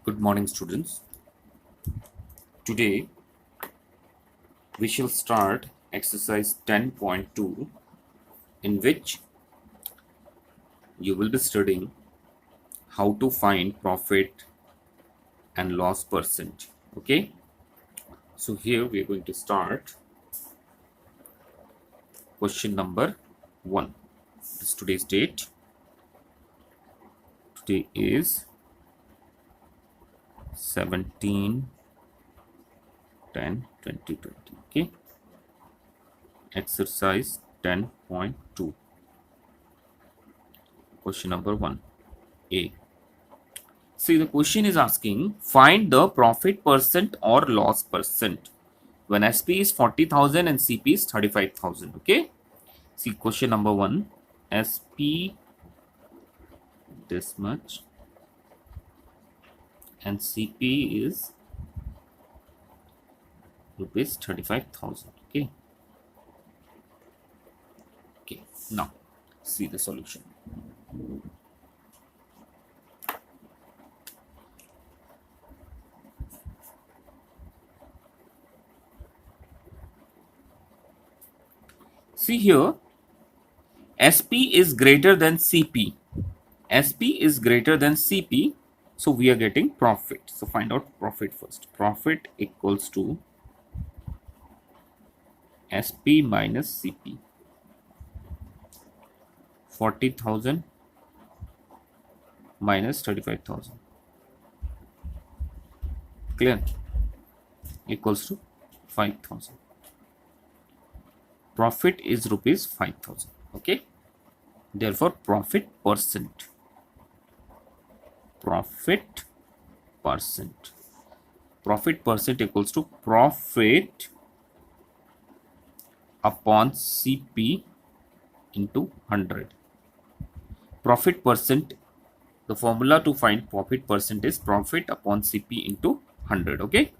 Good morning, students. Today we shall start exercise 10.2, in which you will be studying how to find profit and loss percent. Okay, so here we are going to start question number 1. This is today's date. Today is 17/10/2020. Okay, exercise 10.2. Question number 1A. See, the question is asking find the profit percent or loss percent when SP is 40,000 and CP is 35,000. Okay. See, question number 1, SP this much and CP is rupees 35,000. Okay. Okay. Now, see the solution. See here, SP is greater than CP. SP is greater than CP, so we are getting profit. So find out profit first. Profit equals to SP minus CP. 40,000 minus 35,000. Clear? Equals to 5,000. Profit is rupees 5,000. Okay. Therefore, profit percent. Profit percent. Profit percent equals to profit upon CP into 100. Profit percent, the formula to find profit percent is profit upon CP into 100. Okay.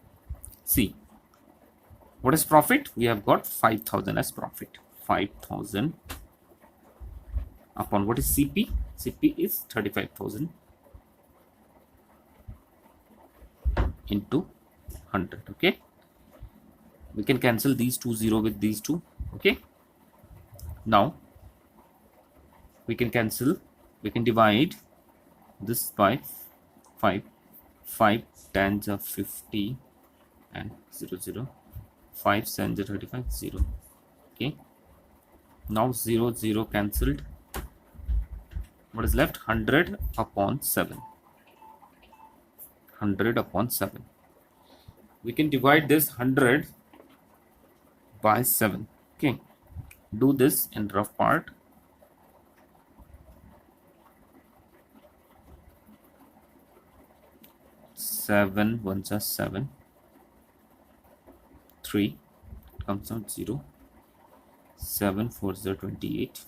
See, what is profit? We have got 5,000 as profit. 5,000 upon what is CP? CP is 35,000 into 100. Okay. We can cancel these two 0 with these two. Okay. Now, we can cancel. We can divide this by 5. 5 tens are 50 and 0, 0. 5 tens are 35, 0. Okay. Now 0, 0 cancelled. What is left? 100 upon 7. 100 upon 7. We can divide this 100 by 7. Okay. Do this in rough part. Seven ones are 7. 3 comes out 0. 7 4s are 28.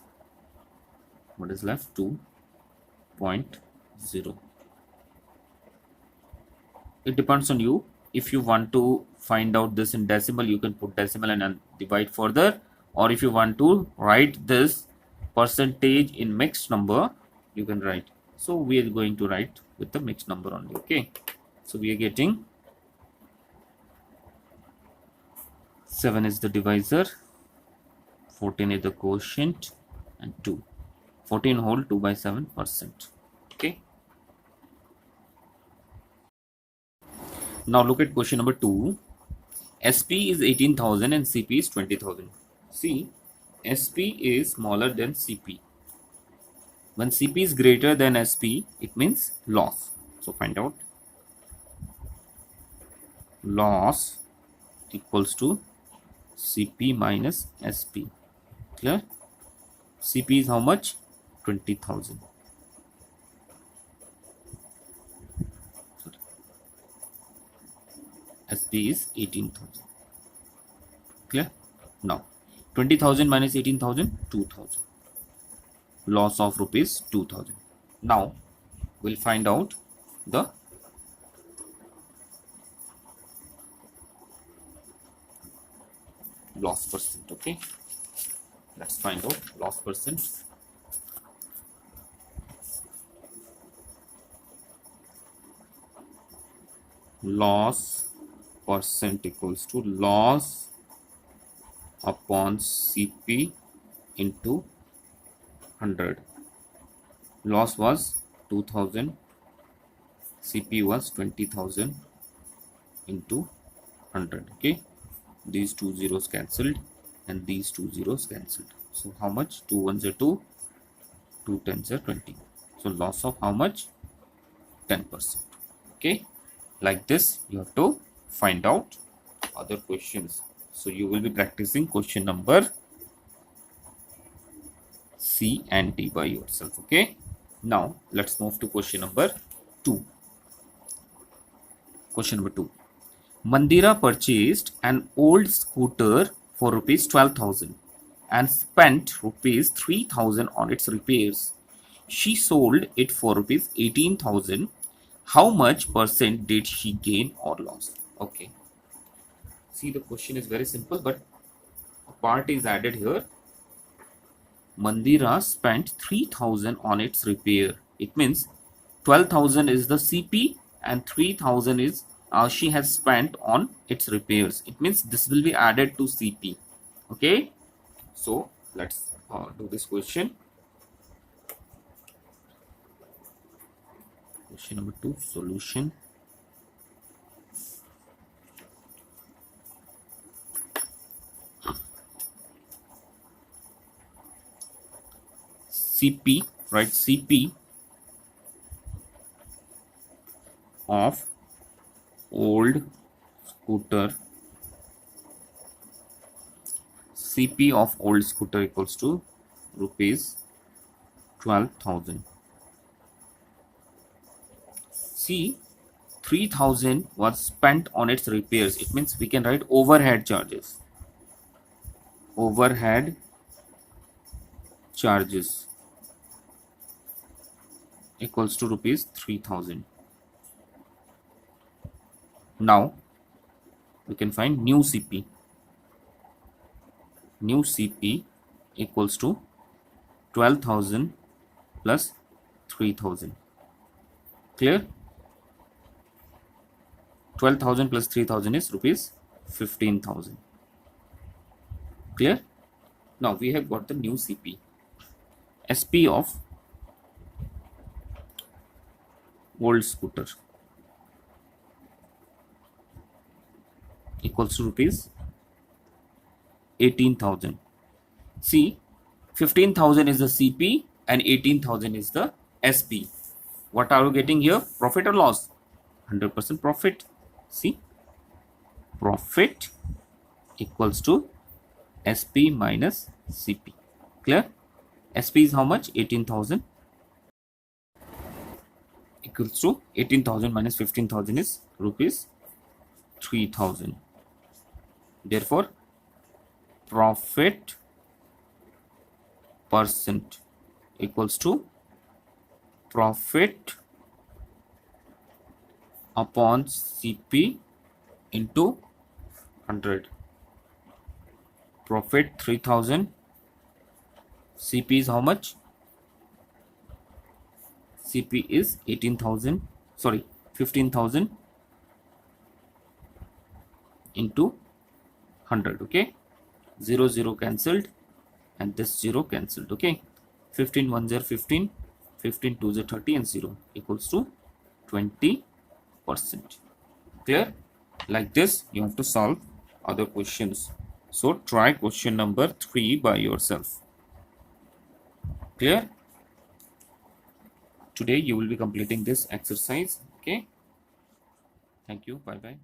What is left? 2.0. It depends on you. If you want to find out this in decimal, you can put decimal and divide further. Or if you want to write this percentage in mixed number, you can write. So we are going to write with the mixed number only. Okay. So we are getting 7 is the divisor, 14 is the quotient, and 2. 14 whole 2 by 7%. Okay. Now look at question number 2. SP is 18,000 and CP is 20,000. See, SP is smaller than CP. When CP is greater than SP, it means loss. So find out. Loss equals to CP minus SP. Clear? CP is how much? 20,000. SP is 18,000. Clear? Now, 20,000 minus 18,000, 2,000. Loss of rupees 2,000. Now, we'll find out the loss percent. Okay, let's find out loss percent. loss percent equals to loss upon CP into 100. Loss was 2000, CP was 20,000 into 100. Okay, these two zeros cancelled and these two zeros cancelled. So how much? 2 ones are 2, 2 tens are 20. So loss of how much? 10%. Okay, like this you have to find out other questions. So you will be practicing question number C and D by yourself. Okay, now let's move to question number 2. Question number 2. Mandira purchased an old scooter for rupees 12,000 and spent rupees 3,000 on its repairs. She sold it for rupees 18,000. How much percent did she gain or loss? Okay. See, the question is very simple, but a part is added here. Mandira spent 3,000 on its repair. It means 12,000 is the CP and 3,000 is she has spent on its repairs. It means this will be added to CP. Okay, so let's do this question. Question number 2, solution. CP, right? CP of old scooter, CP of old scooter equals to rupees 12,000. See, 3,000 was spent on its repairs. It means we can write overhead charges. Overhead charges equals to rupees 3,000. Now we can find new CP. New CP equals to 12,000 plus 3,000. Clear? 12,000 plus 3,000 is rupees 15,000. Clear? Now we have got the new CP. SP of old scooter equals to rupees 18,000. See, 15,000 is the CP and 18,000 is the SP. What are we getting here? Profit or loss? 100% profit. See, profit equals to SP minus CP. Clear? SP is how much? 18,000 equals to 18,000 minus 15,000 is rupees 3,000. Therefore, profit percent equals to profit upon CP into 100. Profit 3,000. CP is how much? CP is 18,000. Sorry, 15,000 into 100. Okay, 0 0 cancelled and this 0 cancelled. Okay, 15 1 0 15, 15 2 0 30 and 0 equals to 20%. Clear? Like this you have to solve other questions. So try question number 3 by yourself. Clear? Today you will be completing this exercise. Okay, thank you. Bye bye.